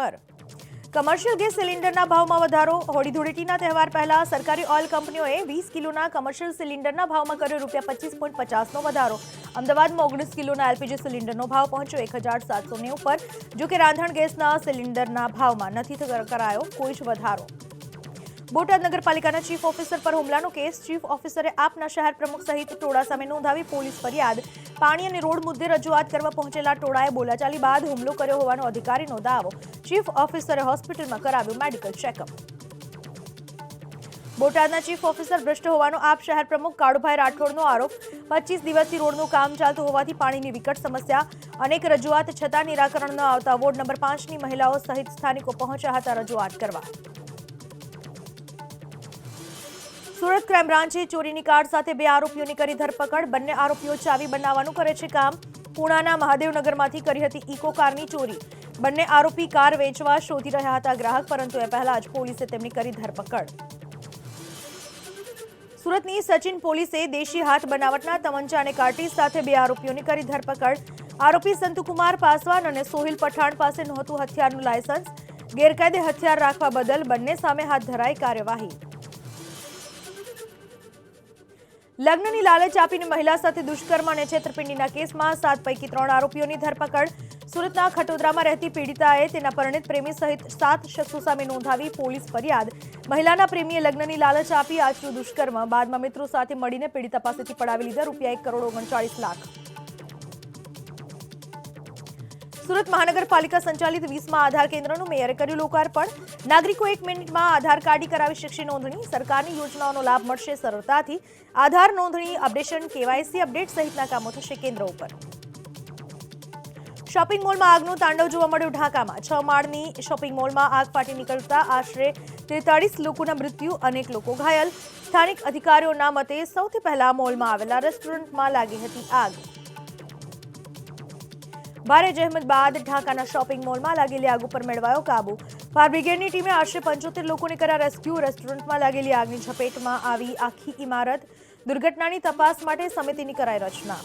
પર। Commercial gas સિલિન્ડરના ભાવમાં વધારો। હોળી ધૂળેટીના તહેવાર પહેલા સરકારી ઓઇલ કંપનીઓએ 20 કિલોના કમર્શિયલ સિલિન્ડરના ભાવમાં કર્યો ₹25.50નો વધારો। અમદાવાદમાં 19 કિલોના એલપીજી સિલિન્ડરનો ભાવ પહોંચ્યો 1790 પર। જો કે રાંધણ ગેસના સિલિન્ડરના ભાવમાં નથી કરાયો કોઈ જ વધારો। બોટાદ નગરપાલિકાના ચીફ ઓફિસર પર હુમલાનો કેસ। ચીફ ઓફિસરે આપના શહેર પ્રમુખ સહિત ટોળા સામે નોંધાવી પોલીસ ફરિયાદ। પાણી અને રોડ મુદ્દે રજૂઆત કરવા પહોંચેલા ટોળાએ બોલાચાલી બાદ હુમલો કર્યો હોવાનો અધિકારીનો દાવો। ચીફ ઓફિસરે હોસ્પિટલમાં કરાવ્યું મેડિકલ ચેકઅપ। બોટાદના ચીફ ઓફિસર ભ્રષ્ટ હોવાનો આપ શહેર પ્રમુખ કાળુભાઈ રાઠોડનો આરોપ। 25 દિવસથી રોડનું કામ ચાલતું હોવાથી પાણીની વિકટ સમસ્યા। અનેક રજૂઆત છતાં નિરાકરણ ન આવતા વોર્ડ નંબર 5ની મહિલાઓ સહિત સ્થાનિકો પહોંચ્યા હતા રજૂઆત કરવા। સુરત ક્રાઇમ બ્રાન્ચે ચોરીની કાર સાથે 2 આરોપીઓની કરી ધરપકડ। બંને આરોપીઓ ચાવી બનાવવાનું કરે છે કામ। પુણાના મહાદેવનગરમાંથી કરી હતી ઇકો કારની ચોરી। બંને આરોપી કાર વેચવા શોધી રહ્યા હતા ગ્રાહક, પરંતુ એ પહેલા જ પોલીસે તેમની કરી ધરપકડ। સુરતની સચિન પોલીસે દેશી હાથ બનાવટના તમંચા અને કાર્ટીજ સાથે 2 આરોપીઓની કરી ધરપકડ। આરોપી સંતુકુમાર પાસવાન અને સોહિલ પઠાણ પાસે નહોતું હથિયારનું લાયસન્સ। ગેરકાયદે હથિયાર રાખવા બદલ બંને સામે હાથ ધરાઈ કાર્યવાહી। લગ્નની લાલચ આપીને મહિલા સાથે દુષ્કર્મ અને છેતરપિંડીના કેસમાં 7 પૈકી 3 આરોપીઓની ધરપકડ। સુરતના ખટોદરામાં રહેતી પીડિતાએ તેના પરિણીત પ્રેમી સહિત 7 શખ્સો સામે નોંધાવી પોલીસ ફરિયાદ। મહિલાના પ્રેમીએ લગ્નની લાલચ આપી આચર્યું દુષ્કર્મ। બાદમાં મિત્રો સાથે મળીને પીડિતા પાસેથી પડાવી લીધા ₹1.39 કરોડ। સુરત મહાનગરપાલિકા સંચાલિત 20મા આધાર કેન્દ્રનું મેયરે કર્યું લોકાર્પણ। નાગરિકો 1 મિનિટમાં આધાર કાર્ડ કરાવી શકશે નોંધણી। સરકારની યોજનાઓનો લાભ મળશે સરળતાથી। આધાર નોંધણી, અપડેશન, કેવાયસી અપડેટ સહિતના કામો થશે કેન્દ્ર ઉપર। શોપિંગ મોલમાં આગનું તાંડવ જોવા મળ્યું ઢાકામાં। 6 માળની શોપિંગ મોલમાં આગ ફાટી નીકળતા આશરે 43 લોકોના મૃત્યુ, અનેક લોકો ઘાયલ। સ્થાનિક અધિકારીઓના મતે સૌથી પહેલા મોલમાં આવેલા રેસ્ટોરન્ટમાં લાગી હતી આગ। ભારે જહેમત બાદ ઢાકાના શોપિંગ મોલમાં લાગેલી આગ ઉપર મેળવાયો કાબુ। ફાયર બ્રિગેડની ટીમે આશરે 75 લોકોને કર્યા રેસ્ક્યુ। રેસ્ટોરન્ટમાં લાગેલી આગની ઝપેટમાં આવી આખી ઇમારત। દુર્ઘટનાની તપાસ માટે સમિતિની કરાઈ રચના।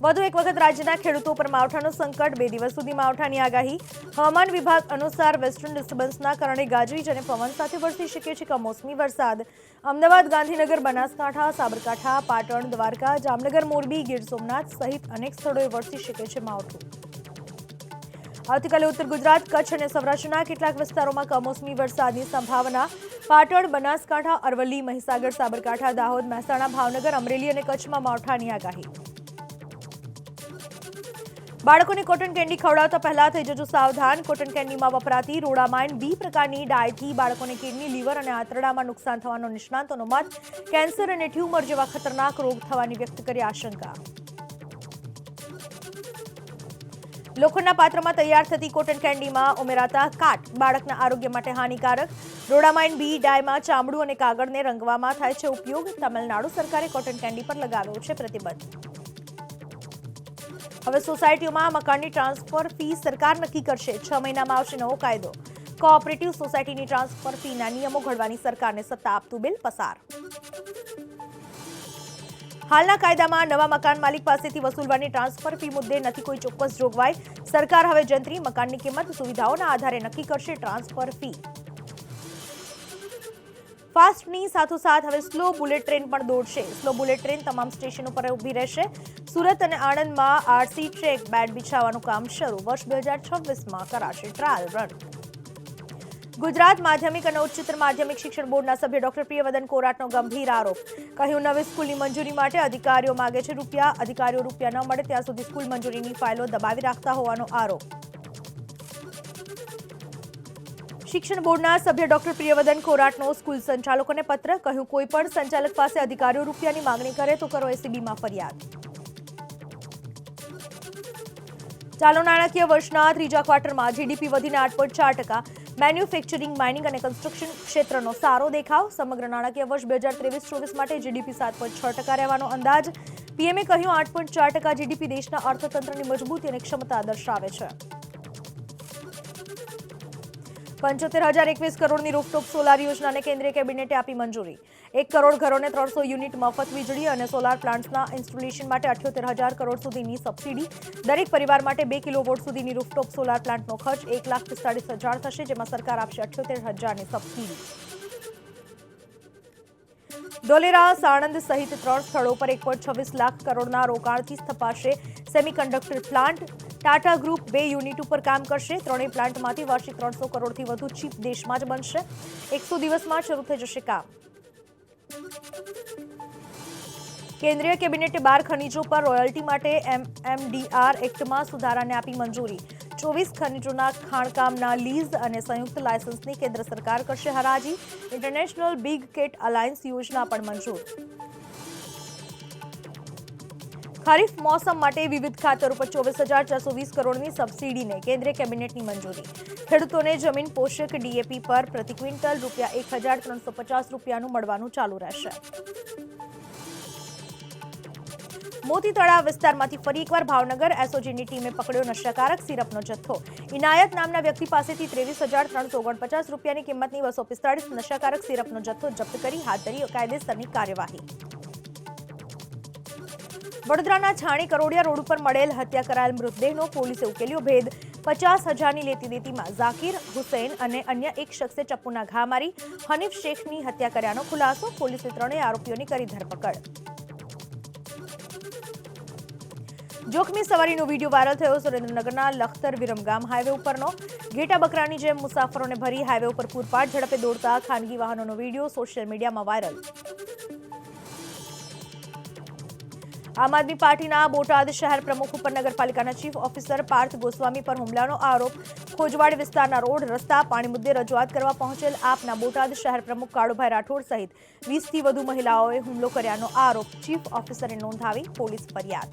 વધુ એક વખત રાજ્યના ખેડૂતો પર માવઠાનું સંકટ। 2 દિવસ સુધી માવઠાની આગાહી। હવામાન વિભાગ અનુસાર વેસ્ટર્ન ડિસ્ટર્બન્સના કારણે ગાજવીજ અને પવન સાથે વરસી શકે છે કમોસમી વરસાદ। અમદાવાદ, ગાંધીનગર, બનાસકાંઠા, સાબરકાંઠા, પાટણ, દ્વારકા, જામનગર, મોરબી, ગીર સોમનાથ સહિત અનેક સ્થળોએ વરસી શકે છે માવઠું। આવતીકાલે ઉત્તર ગુજરાત, કચ્છ અને સૌરાષ્ટ્રના કેટલાક વિસ્તારોમાં કમોસમી વરસાદની સંભાવના। પાટણ, બનાસકાંઠા, અરવલ્લી, મહીસાગર, સાબરકાંઠા, દાહોદ, મહેસાણા, ભાવનગર, અમરેલી અને કચ્છમાં માવઠાની આગાહી। બાળકોને કોટન કેન્ડી ખવડાવતા પહેલા થઈ જજો સાવધાન। કોટન કેન્ડીમાં વપરાતી રોડામાઇન બી પ્રકારની ડાયથી બાળકોને કિડની, લીવર અને આંતરડામાં નુકસાન થવાનો નિષ્ણાંતોનો મત। કેન્સર અને ટ્યુમર જેવા ખતરનાક રોગ થવાની વ્યક્ત કરી આશંકા। લોખંડના પાત્રમાં તૈયાર થતી કોટન કેન્ડીમાં ઉમેરાતા કાટ બાળકના આરોગ્ય માટે હાનિકારક। રોડામાઇન બી ડાયમાં ચામડું અને કાગળને રંગવામાં થાય છે ઉપયોગ। તમિલનાડુ સરકારે કોટન કેન્ડી પર લગાવ્યો છે પ્રતિબંધ। હવે સોસાયટીઓમાં મકાનની ટ્રાન્સફર ફી સરકાર નક્કી કરશે। 6 મહિનામાં આવશે નવો કાયદો। કોઓપરેટિવ સોસાયટીની ટ્રાન્સફર ફીના નિયમો ઘડવાની સરકારને સત્તા આપતું બિલ પસાર। હાલના કાયદામાં નવા મકાન માલિક પાસેથી વસૂલવાની ટ્રાન્સફર ફી મુદ્દે નથી કોઈ ચોક્કસ જોગવાઈ। સરકાર હવે જંત્રી મકાનની કિંમત, સુવિધાઓના આધારે નક્કી કરશે ટ્રાન્સફર ફી। ફાસ્ટની સાથોસાથ હવે સ્લો બુલેટ ટ્રેન પણ દોડશે। સ્લો બુલેટ ટ્રેન તમામ સ્ટેશન ઉપર ઊભી રહેશે। સુરત અને આણંદમાં આરસી ટ્રેક બેડ બિછાવવાનું કામ શરૂ। વર્ષ 2026માં કરાશે ટ્રાયલ રન। ગુજરાત માધ્યમિક અને ઉચ્ચતર માધ્યમિક શિક્ષણ બોર્ડના સભ્ય ડોક્ટર પ્રિયવદન કોરાટનો ગંભીર આરોપ। કહ્યું, નવી સ્કૂલની મંજૂરી માટે અધિકારીઓ માગે છે રૂપિયા। અધિકારીઓ રૂપિયા ન મળે ત્યાં સુધી સ્કૂલ મંજૂરીની ફાઇલો દબાવી રાખતા હોવાનો આરોપ। શિક્ષણ બોર્ડના સભ્ય ડોક્ટર પ્રિયવદન કોરાટનો સ્કૂલ સંચાલકોને પત્ર। કહ્યું, કોઈ પણ સંચાલક પાસે અધિકારીઓ રૂપિયાની માંગણી કરે તો કરો એસીબીમાં ફરિયાદ। ચાલુ નાણાકીય વર્ષના ત્રીજા ક્વાર્ટરમાં જીડીપી વધીને 8.4%। મેન્યુફેક્ચરિંગ, માઇનિંગ અને કન્સ્ટ્રક્શન ક્ષેત્રનો સારો દેખાવ। સમગ્ર નાણાકીય વર્ષ 2023-24 માટે જીડીપી 7.6% રહેવાનો અંદાજ। પીએમએ કહ્યું, 8.4% જીડીપી દેશના અર્થતંત્રની મજબૂતી અને ક્ષમતા દર્શાવે છે। 75,021 કરોડની રૂફટોપ સોલાર યોજનાને કેન્દ્રીય કેબિનેટે આપી મંજૂરી। 1 કરોડ ઘરોને 300 યુનિટ મફત વીજળી અને સોલાર પ્લાન્ટ્સના ઇન્સ્ટોલેશન માટે 78,000 કરોડ સુધીની સબસિડી. દરેક પરિવાર માટે 2 કિલોવોટ સુધીની રૂફટોપ સોલાર પ્લાન્ટનો ખર્ચ 1,45,000 થશે, જેમાં સરકાર આપશે 78,000ની સબસિડી. ધોલેરા, સાણંદ સહિત 3 સ્થળો પર 1.26 લાખ કરોડના રોકાણથી સ્થપાશે semiconductor plant. Tata group 2 unit ઉપર કામ કરશે. ત્રણેય પ્લાન્ટમાંથી વાર્ષિક 300 કરોડથી વધુ ચીપ દેશમાં જ બનશે. 100 દિવસમાં શરૂ થઈ જશે કામ. કેન્દ્રીય કેબિનેટે 12 ખનીજો પર રોયલ્ટી માટે એમડીઆર એક્ટમાં સુધારાને આપી મંજૂરી. 24 ખનીજોના ખાણકામના લીઝ અને સંયુક્ત લાયસન્સની કેન્દ્ર સરકાર કરશે હરાજી. ઇન્ટરનેશનલ બિગ કેટ અલાયન્સ યોજના પણ મંજૂર. ખરીફ મોસમ માટે વિવિધ ખાતરો પર 24,420 કરોડની સબસિડીને કેન્દ્રીય કેબિનેટની મંજૂરી. ખેડૂતોને જમીન પોષક ડીએપી પર પ્રતિ ક્વિન્ટલ ₹1,350 મળવાનું ચાલુ રહેશે. મોતી તળાવ વિસ્તારમાંથી ફરી એકવાર ભાવનગર એસઓજીની ટીમે પકડ્યો નશાકારક સિરપનો જથ્થો. ઇનાયત નામના વ્યક્તિ પાસેથી ₹23,349 કિંમતની 245 નશાકારક સિરપનો જથ્થો જપ્ત કરી હાથ ધરી કાયદેસરની કાર્યવાહી. વડોદરાના છાણી કરોડિયા રોડ ઉપર મળેલ હત્યા કરાયેલ મૃતદેહનો પોલીસે ઉકેલ્યો ભેદ. 50,000ની લેતી દેતીમાં ઝાકીર હુસૈન અને અન્ય એક શખ્સે ચપ્પુના ઘા મારી હનીફ શેખની હત્યા કર્યાનો ખુલાસો. પોલીસે ત્રણેય આરોપીઓની કરી ધરપકડ. જોખમી સવારીનો વિડીયો વાયરલ થયો. સુરેન્દ્રનગરના લખતર વિરમગામ હાઈવે ઉપરનો. ઘેટા બકરાની જેમ મુસાફરોને ભરી હાઈવે ઉપર પૂરપાટ ઝડપે દોડતા ખાનગી વાહનોનો વિડીયો સોશિયલ મીડિયામાં વાયરલ. આમ આદમી પાર્ટીના બોટાદ શહેર પ્રમુખ ઉપર નગરપાલિકાના ચીફ ઓફિસર પાર્થ ગોસ્વામી પર હુમલાનો આરોપ. ખોજવાડ વિસ્તારના રોડ રસ્તા પાણી મુદ્દે રજૂઆત કરવા પહોંચેલ આપના બોટાદ શહેર પ્રમુખ કાળુભાઈ રાઠોડ સહિત 20થી વધુ મહિલાઓએ હુમલો કર્યાનો આરોપ. ચીફ ઓફિસરે નોંધાવી પોલીસ ફરિયાદ.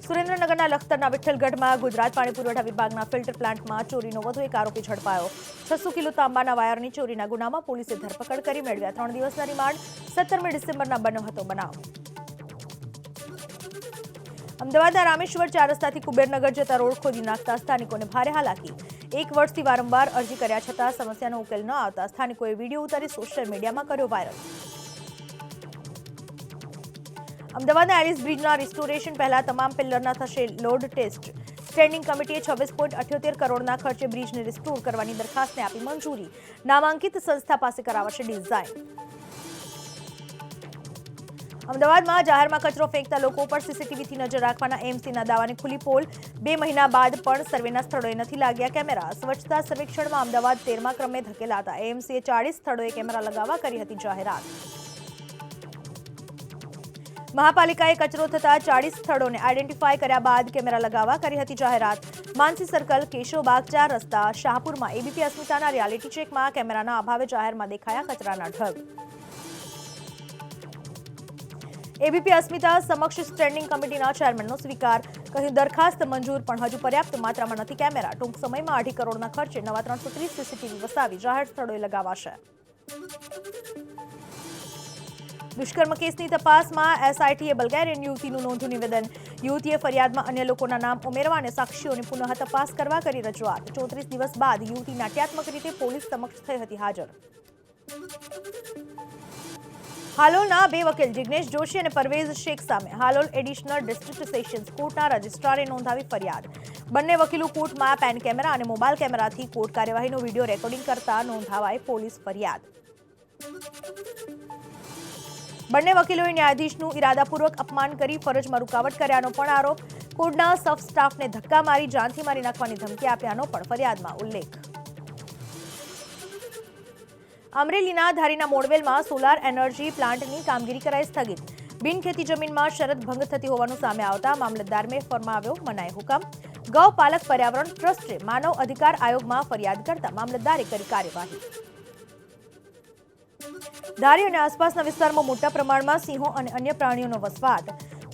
સુરેન્દ્રનગરના લખતરના વિઠ્ઠલગઢમાં ગુજરાત પાણી પુરવઠા વિભાગના ફિલ્ટર પ્લાન્ટમાં ચોરીનો વધુ એક આરોપી ઝડપાયો. 600 કિલો તાંબાના વાયરની ચોરીના ગુનામાં પોલીસે ધરપકડ કરી મેળવ્યા 3 દિવસના રિમાન્ડ. 17મી ડિસેમ્બરના બન્યો હતો બનાવ. અમદાવાદના રામેશ્વર 4 રસ્તાથી કુબેરનગર જતા રોડ ખોદી નાખતા સ્થાનિકોને ભારે હાલાકી. 1 વર્ષથી વારંવાર અરજી કર્યા છતાં સમસ્યાનો ઉકેલ ન આવતા સ્થાનિકોએ વિડીયો ઉતારી સોશિયલ મીડિયામાં કર્યો વાયરલ. અમદાવાદના એલિસ બ્રિજના રિસ્ટોરેશન પહેલા તમામ પિલ્લરના થશે લોડ ટેસ્ટ. સ્ટેન્ડિંગ કમિટીએ 26.78 કરોડના ખર્ચે બ્રિજને રિસ્ટોર કરવાની દરખાસ્તને આપી મંજૂરી. નામાંકિત સંસ્થા પાસે કરાવશે ડિઝાઇન. અમદાવાદમાં જાહેરમાં કચરો ફેંકતા લોકો પર સીસીટીવીથી નજર રાખવાના એએમસીના દાવાની ખુલ્લી પોલ. 2 મહિના બાદ પણ સર્વેના સ્થળોએ નથી લાગ્યા કેમેરા. સ્વચ્છતા સર્વેક્ષણમાં અમદાવાદ 13મા ક્રમે ધકેલાતા એએમસીએ 40 સ્થળોએ કેમેરા લગાવવા કરી હતી જાહેરાત. મહાપાલિકાએ કચરો થતા 40 સ્થળોને આઈડેન્ટિફાય કર્યા બાદ કેમેરા લગાવવા કરી હતી જાહેરાત. માનસી સર્કલ, કેશવબાગ 4 રસ્તા, શાહપુરમાં એબીપી અસ્મિતાના રિયાલિટી ચેકમાં કેમેરાના અભાવે જાહેરમાં દેખાયા કચરાના ઢગ. એબીપી અસ્મિતા સમક્ષ સ્ટેન્ડિંગ કમિટીના ચેરમેનનો સ્વીકાર. કહ્યું દરખાસ્ત મંજૂર પણ હજુ પર્યાપ્ત માત્રામાં નથી કેમેરા. ટૂંક સમયમાં 2.5 કરોડના ખર્ચે નવા 330 સીસીટીવી વસાવી જાહેર સ્થળોએ લગાવાશે. દુષ્કર્મ કેસની તપાસમાં એસઆઈટીએ બલ્ગેરિયન યુવતીનું નોંધ્યું નિવેદન. યુવતીએ ફરિયાદમાં અન્ય લોકોના નામ ઉમેરવા અને સાક્ષીઓની પુનઃ તપાસ કરવા કરી રજૂઆત. 34 દિવસ બાદ યુવતી નાટ્યાત્મક રીતે પોલીસ સમક્ષ થઈ હતી હાજર. હાલોલના 2 વકીલ જિગ્નેશ જોશી અને પરવેઝ શેખ સામે હાલોલ એડિશનલ ડિસ્ટ્રિક્ટ સેશન્સ કોર્ટના રજિસ્ટ્રારે નોંધાવી ફરિયાદ. બંને વકીલો કોર્ટમાં પેન કેમેરા અને મોબાઈલ કેમેરાથી કોર્ટ કાર્યવાહીનો વિડીયો રેકોર્ડિંગ કરતા નોંધાવાઈ પોલીસ ફરિયાદ. બંને વકીલોએ ન્યાયાધીશનું ઇરાદાપૂર્વક અપમાન કરી ફરજમાં રૂકાવટ કર્યાનો પણ આરોપ. કોર્ટના સબ સ્ટાફને ધક્કા મારી જાનથી મારી નાખવાની ધમકી આપ્યાનો પણ ફરિયાદમાં ઉલ્લેખ. અમરેલીના ધારીના મોડવેલમાં સોલાર એનર્જી પ્લાન્ટની કામગીરી કરાઈ સ્થગિત. બિનખેતી જમીનમાં શરત ભંગ થતી હોવાનું સામે આવતા મામલતદારને ફરમાવ્યો મનાઈ હુકમ. ગૌપાલક પર્યાવરણ ટ્રસ્ટે માનવ અધિકાર આયોગમાં ફરિયાદ કરતા મામલતદારે કરી કાર્યવાહી. ધારી અને આસપાસના વિસ્તારમાં મોટા પ્રમાણમાં સિંહો અને અન્ય પ્રાણીઓનો વસવાટ.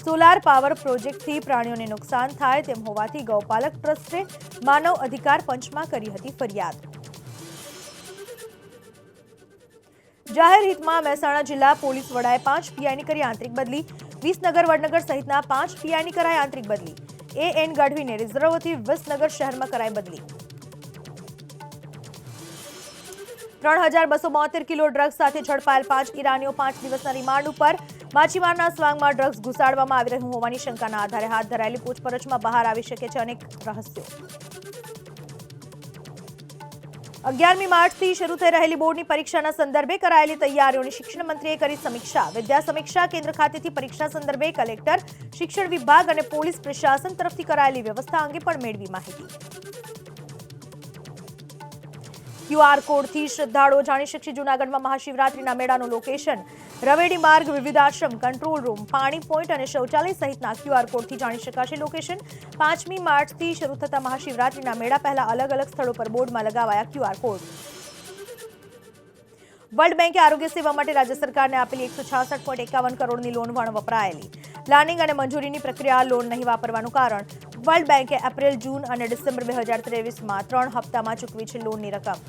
સોલાર પાવર પ્રોજેક્ટથી પ્રાણીઓને નુકસાન થાય તેમ હોવાથી ગૌપાલક ટ્રસ્ટે માનવ અધિકાર પંચમાં કરી હતી ફરિયાદ. જાહેર હિતમાં મહેસાણા જિલ્લા પોલીસ વડાએ 5 પીઆઈની કરી આંતરિક બદલી. વિસનગર, વડનગર સહિતના 5 પીઆઈની કરાઈ આંતરિક બદલી. એએન ગઢવીને રિઝર્વથી વિસનગર શહેરમાં કરાઈ બદલી. 3272 કિલો ડ્રગ્સ સાથે ઝડપાયેલ 5 ઈરાનીઓ 5 દિવસના રિમાન્ડ ઉપર. માછીમારના સ્વાંગમાં ડ્રગ્સ ઘુસાડવામાં આવી રહ્યું હોવાની શંકાના આધારે હાથ ધરાયેલી પૂછપરછમાં બહાર આવી શકે છે અનેક રહસ્યો. 11મી માર્ચથી શરૂ થઈ રહેલી બોર્ડની પરીક્ષાના સંદર્ભે કરાયેલી તૈયારીઓની શિક્ષણ મંત્રીએ કરી સમીક્ષા. વિદ્યા સમીક્ષા કેન્દ્ર ખાતેથી પરીક્ષા સંદર્ભે કલેક્ટર, શિક્ષણ વિભાગ અને પોલીસ પ્રશાસન તરફથી કરાયેલી વ્યવસ્થા અંગે પણ મેળવી માહિતી. QR કોડથી શ્રદ્ધાળુઓ જાણી શકશે જૂનાગઢમાં મહાશિવરાત્રીના મેળાનું લોકેશન. રવેડી માર્ગ, વિવિધ આશ્રમ, કંટ્રોલ રૂમ, પાણી પોઈન્ટ અને શૌચાલય સહિતના QR કોડથી જાણી શકાશે લોકેશન. 5મી માર્ચથી શરૂ થતા મહાશિવરાત્રીના મેળા પહેલા અલગ અલગ સ્થળો પર બોર્ડમાં લગાવાયા QR કોડ. વર્લ્ડ બેંકે આરોગ્ય સેવા માટે રાજ્ય સરકારને આપેલી 166.51 કરોડની લોન પણ વપરાયેલી. પ્લાનિંગ અને મંજૂરીની પ્રક્રિયા લોન નહીં વાપરવાનું કારણ. વર્લ્ડ બેંકે એપ્રિલ, જૂન અને ડિસેમ્બર 2023માં 3 હપ્તામાં ચૂકવી છે લોનની રકમ.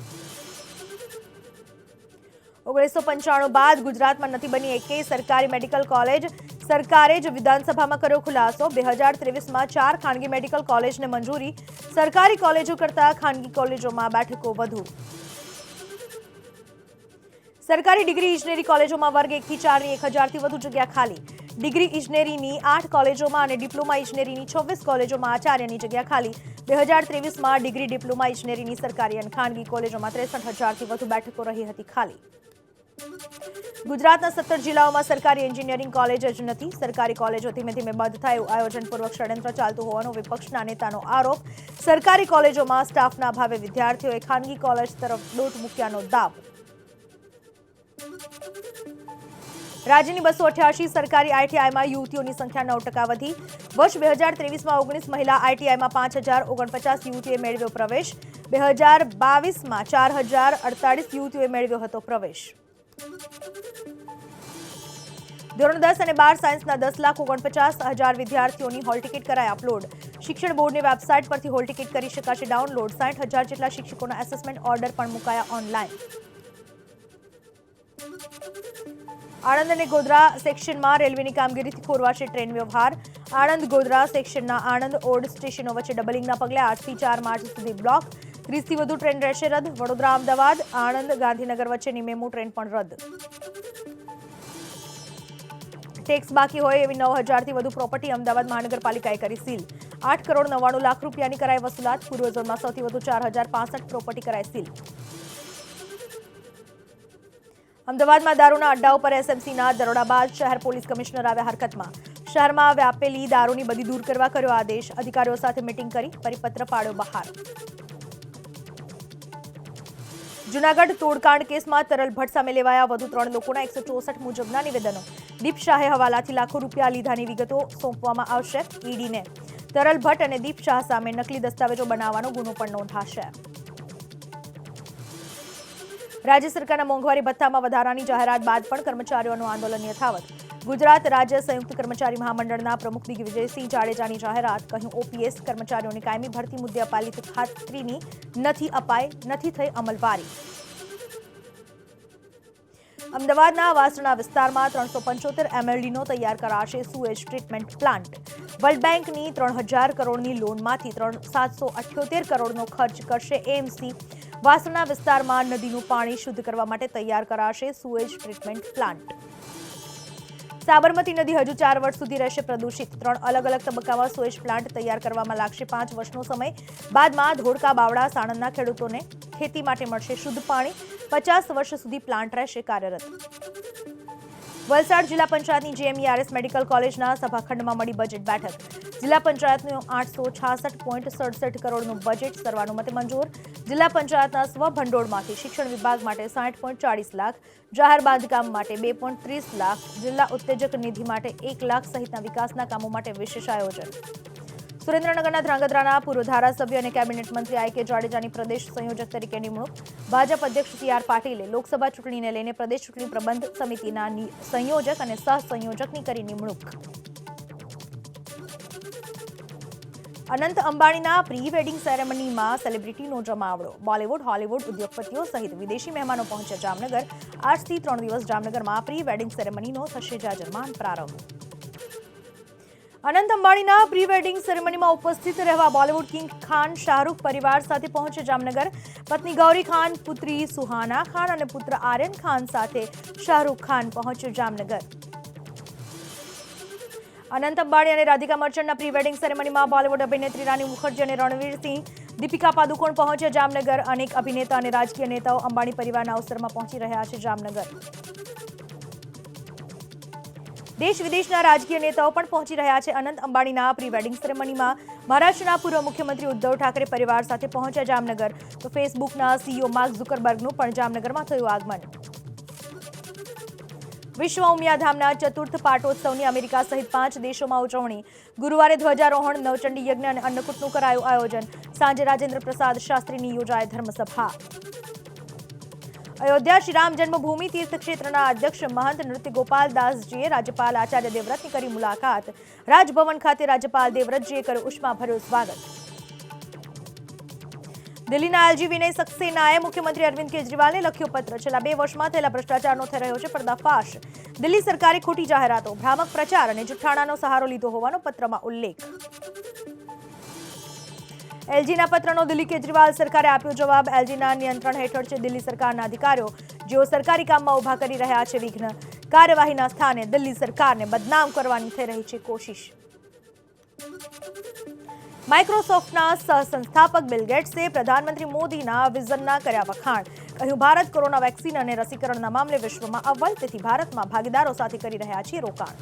1995 બાદ ગુજરાતમાં નથી બની એકેય સરકારી મેડિકલ કોલેજ. સરકારે જ વિધાનસભામાં કર્યો ખુલાસો. 2023માં 4 ખાનગી મેડિકલ કોલેજને મંજૂરી. સરકારી કોલેજો કરતાં ખાનગી કોલેજોમાં બેઠકો વધુ. સરકારી ડિગ્રી ઇજનેરી કોલેજોમાં વર્ગ 1 થી 4ની 1000થી વધુ જગ્યા ખાલી. ડિગ્રી ઇજનેરીની 8 કોલેજોમાં અને ડિપ્લોમા ઇજનેરીની 26 કોલેજોમાં આચાર્યની જગ્યા ખાલી. 2023માં ડિગ્રી ડિપ્લોમા ઇજનેરીની સરકારી અને ખાનગી કોલેજોમાં 63000થી વધુ બેઠકો રહી હતી ખાલી. ગુજરાતના 17 જિલ્લાઓમાં સરકારી એન્જિનિયરિંગ કોલેજ જ નથી. સરકારી કોલેજો ધીમે ધીમે બંધ થાય એવું આયોજનપૂર્વક ષડયંત્ર ચાલતું હોવાનો વિપક્ષના નેતાનો આરોપ. સરકારી કોલેજોમાં સ્ટાફના અભાવે વિદ્યાર્થીઓએ ખાનગી કોલેજ તરફ દોટ મૂક્યાનો દાવ. રાજ્યની 288 સરકારી ITIમાં યુવતીઓની સંખ્યા 9% વધી. વર્ષ 2023માં 19 મહિલા ITIમાં 5049 યુવતીઓએ મેળવ્યો પ્રવેશ. 2022માં 4048 યુવતીઓએ મેળવ્યો હતો પ્રવેશ. ધોરણ 10 અને 12 સાયન્સના 10,49,000 વિદ્યાર્થીઓની હોલ ટિકિટ કરાઈ અપલોડ. શિક્ષણ બોર્ડની વેબસાઇટ પરથી હોલ ટિકિટ કરી શકાશે ડાઉનલોડ. 60,000 જેટલા શિક્ષકોના એસેસમેન્ટ ઓર્ડર પણ મુકાયા ઓનલાઈન. આણંદ અને ગોધરા સેક્શનમાં રેલવેની કામગીરીથી ખોરવાશે ટ્રેન વ્યવહાર. આણંદ ગોધરા સેક્શનના આણંદ ઓડ સ્ટેશનો વચ્ચે ડબલિંગના પગલે 8 થી 4 માર્ચ સુધી બ્લોક. 30થી વધુ ટ્રેન રહેશે રદ. વડોદરા અમદાવાદ, આણંદ ગાંધીનગર વચ્ચેની મેમુ ટ્રેન પણ રદ. ટેક્સ બાકી હોય એવી 9000થી વધુ પ્રોપર્ટી અમદાવાદ મહાનગરપાલિકાએ કરી સીલ. 8 કરોડ 99 લાખ રૂપિયાની કરાઈ વસૂલાત. પૂર્વ ઝોનમાં સૌથી વધુ 4065 પ્રોપર્ટી કરાઈ સીલ. અમદાવાદમાં દારૂના અડ્ડા ઉપર SMCના દરોડા બાદ શહેર પોલીસ કમિશનર આવ્યા હરકતમાં. શહેરમાં વ્યાપેલી દારૂની બદી દૂર કરવા કર્યો આદેશ. અધિકારીઓ સાથે મીટિંગ કરી પરિપત્ર પાડ્યો બહાર. જૂનાગઢ તોડકાંડ કેસમાં તરલ ભટ્ટ સામે લેવાયા વધુ 3 લોકોના 164 મુજબના નિવેદનો. દીપ શાહે હવાલાથી લાખો રૂપિયા લીધાની વિગતો સોંપવામાં આવશે ઈડીને. તરલ ભટ્ટ અને દીપ શાહ સામે નકલી દસ્તાવેજો બનાવવાનો ગુનો પણ નોંધાશે. રાજ્ય સરકારના મોંઘવારી ભથ્થામાં વધારાની જાહેરાત બાદ પણ કર્મચારીઓનું આંદોલન યથાવત. ગુજરાત રાજ્ય સંયુક્ત કર્મચારી મહામંડળના પ્રમુખ દિગ્વિજયસિંહ જાડેજાની જાહેરાત. કહ્યું OPS કર્મચારીઓની કાયમી ભરતી મુદ્દે અપાયેલી ખાતરીની નથી થઈ અમલવારી. અમદાવાદના વાસણા વિસ્તારમાં 375 MLDનો તૈયાર કરાશે સુએજ ટ્રીટમેન્ટ પ્લાન્ટ. વર્લ્ડ બેંકની 3000 કરોડની લોનમાંથી 778 કરોડનો ખર્ચ કરશે AMC. વાસણા વિસ્તારમાં નદીનું પાણી શુદ્ધ કરવા માટે તૈયાર કરાશે સુએજ ટ્રીટમેન્ટ પ્લાન્ટ. સાબરમતી નદી હજુ 4 વર્ષ સુધી રહેશે પ્રદૂષિત. 3 અલગ અલગ તબક્કામાં સુએજ પ્લાન્ટ તૈયાર કરવામાં લાગશે 5 વર્ષનો સમય. બાદમાં ધોળકા, બાવળા, સાણંદના ખેડૂતોને ખેતી માટે મળશે શુદ્ધ પાણી. 50 વર્ષ સુધી પ્લાન્ટ રહેશે કાર્યરત. વલસાડ જિલ્લા પંચાયતની JMERS મેડિકલ કોલેજના સભાખંડમાં મળી બજેટ બેઠક. જિલ્લા પંચાયતનું 866.67 કરોડનું બજેટ સર્વાનુમતે મંજૂર. જિલ્લા પંચાયતના સ્વભંડોળમાંથી શિક્ષણ વિભાગ માટે 60.40 લાખ, જાહેર બાંધકામ માટે 2.30 લાખ, જિલ્લા ઉત્તેજક નિધિ માટે 1 લાખ સહિતના વિકાસના કામો માટે વિશેષ આયોજન. સુરેન્દ્રનગરના ધ્રાંગધ્રાના પૂર્વ ધારાસભ્ય અને કેબિનેટ મંત્રી IK જાડેજાની પ્રદેશ સંયોજક તરીકે નિમણૂક. ભાજપ અધ્યક્ષ CR પાટીલે લોકસભા ચૂંટણીને લઈને પ્રદેશ ચૂંટણી પ્રબંધ સમિતિના સંયોજક અને સહસંયોજકની કરી નિમણૂક. અનંત અંબાણીના પ્રી વેડિંગ સેરેમનીમાં સેલિબ્રિટીનો જમાવડો. બોલિવૂડ, હોલિવૂડ ઉદ્યોગપતિઓ સહિત વિદેશી મહેમાનો પહોંચ્યા જામનગર. આજથી 3 દિવસ જામનગરમાં પ્રી વેડિંગ સેરેમનીનો થશે જાજરમાન પ્રારંભ. અનંત અંબાણીના પ્રી વેડિંગ સેરેમનીમાં ઉપસ્થિત રહેવા બોલિવૂડ કિંગ ખાન શાહરૂખ પરિવાર સાથે પહોંચે જામનગર. પત્ની ગૌરી ખાન, પુત્રી સુહાના ખાન અને પુત્ર આર્યન ખાન સાથે શાહરૂખ ખાન પહોંચ્યો જામનગર. અનંત અંબાણી અને રાધિકા મર્ચન્ટના પ્રી વેડિંગ સેરેમનીમાં બોલિવૂડ અભિનેત્રી રાની મુખર્જી અને રણવીર સિંહ, દીપિકા પાદુકોણ પહોંચ્યા જામનગર. અનેક અભિનેતા અને રાજકીય નેતાઓ અંબાણી પરિવારના અવસરમાં પહોંચી રહ્યા છે જામનગર. દેશ વિદેશના રાજકીય નેતાઓ પણ પહોંચી રહ્યા છે અનંત અંબાણીના પ્રી વેડિંગ સેરેમનીમાં. મહારાષ્ટ્રના પૂર્વ મુખ્યમંત્રી ઉદ્ધવ ઠાકરે પરિવાર સાથે પહોંચ્યા જામનગર. તો ફેસબુકના સીઈઓ માર્ક ઝુકરબર્ગનું પણ જામનગરમાં થયું આગમન. વિશ્વ ઉમિયાધામના ચતુર્થ પાટોત્સવની અમેરિકા સહિત 5 દેશોમાં ઉજવણી. ગુરુવારે ધ્વજારોહણ, નવચંડી યજ્ઞ અને અન્નકૂટનું કરાયું આયોજન. સાંજે રાજેન્દ્ર પ્રસાદ શાસ્ત્રીની યોજાય ધર્મસભા. અયોધ્યા શ્રી રામ જન્મભૂમિ તીર્થ ક્ષેત્રના અધ્યક્ષ મહંત નૃત્ય ગોપાલ દાસજીએ રાજ્યપાલ આચાર્ય દેવવ્રતની કરી મુલાકાત. રાજભવન ખાતે રાજ્યપાલ દેવવ્રતજીએ કર્યું ઉષ્માભર્યું સ્વાગત. દિલ્હીના એલજી વિનય સક્સેનાએ મુખ્યમંત્રી અરવિંદ કેજરીવાલને લખ્યો પત્ર. છેલ્લા 2 વર્ષમાં થયેલા ભ્રષ્ટાચારનો થઈ રહ્યો છે પર્દાફાશ. દિલ્હી સરકારે ખોટી જાહેરાતો, ભ્રામક પ્રચાર અને જુઠ્ઠાણાનો સહારો લીધો હોવાનો પત્રમાં ઉલ્લેખ. એલજીના પત્રનો દિલ્હી કેજરીવાલ સરકારે આપ્યો જવાબ. એલજીના નિયંત્રણ હેઠળ છે દિલ્હી સરકારના અધિકારીઓ, જેઓ સરકારી કામમાં ઉભા કરી રહ્યા છે વિઘ્ન. કાર્યવાહીના સ્થાને દિલ્હી સરકારને બદનામ કરવાની થઈ રહી છે કોશિશ. માઇક્રોસોફ્ટના સહસંસ્થાપક બિલ ગેટ્સે પ્રધાનમંત્રી મોદીના વિઝનના કર્યા વખાણ. કહ્યું, ભારત કોરોના વેક્સિન અને રસીકરણના મામલે વિશ્વમાં અવ્વલ, તેથી ભારતમાં ભાગીદારો સાથે કરી રહ્યા છીએ રોકાણ.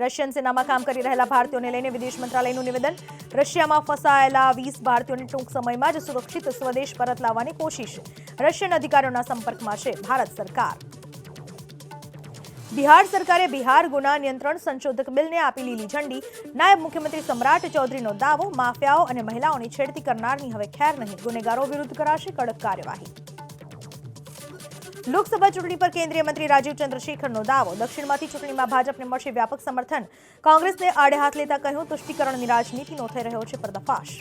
રશિયન સેનામાં કામ કરી રહેલા ભારતીયોને લઈને વિદેશ મંત્રાલયનું નિવેદન. રશિયામાં ફસાયેલા 20 ભારતીયોને ટૂંક સમયમાં જ સુરક્ષિત સ્વદેશ પરત લાવવાની કોશિશ. રશિયન અધિકારીઓના સંપર્કમાં છે ભારત સરકાર. બિહાર સરકારે બિહાર ગુના નિયંત્રણ સંશોધક બિલને આપી લીલી ઝંડી. નાયબ મુખ્યમંત્રી સમ્રાટ ચૌધરીનો દાવો, માફિયાઓ અને મહિલાઓની છેડતી કરનારની હવે ખેર નહીં. ગુનેગારો વિરુદ્ધ કરાશે કડક કાર્યવાહી. લોકસભા ચૂંટણી પર કેન્દ્રીય મંત્રી રાજીવ ચંદ્રશેખરનો દાવો. દક્ષિણમાંથી ચૂંટણીમાં ભાજપને મળશે વ્યાપક સમર્થન. કોંગ્રેસને આડે હાથ લેતા કહ્યું, તુષ્ટિકરણની રાજનીતિનો થઈ રહ્યો છે પર્દાફાશ.